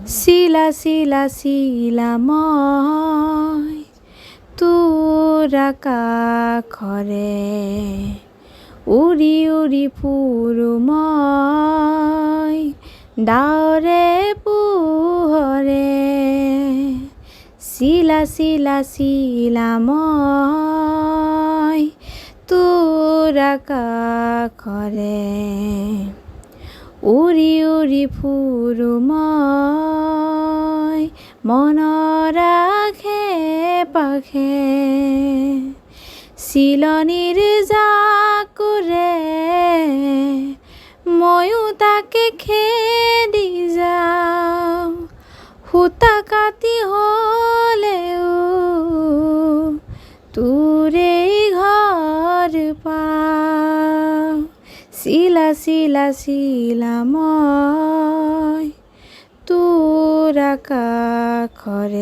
শিলা শিলা শিলাময় তোর কাখরে উড়ি উড়ি পুরুময় ডাওরে পুহরে শিলা শিলা শিলাময় তোর কাখরে উড়ি উড়ি ফুরুময় মন রাখে পাখে শিলনির জাকুরে ময়ু তাকে খেদি যাও হুতা কাতি হলেও তুরে ঘর পাও শিলা শিলা শিলাময় তোর কাখরে।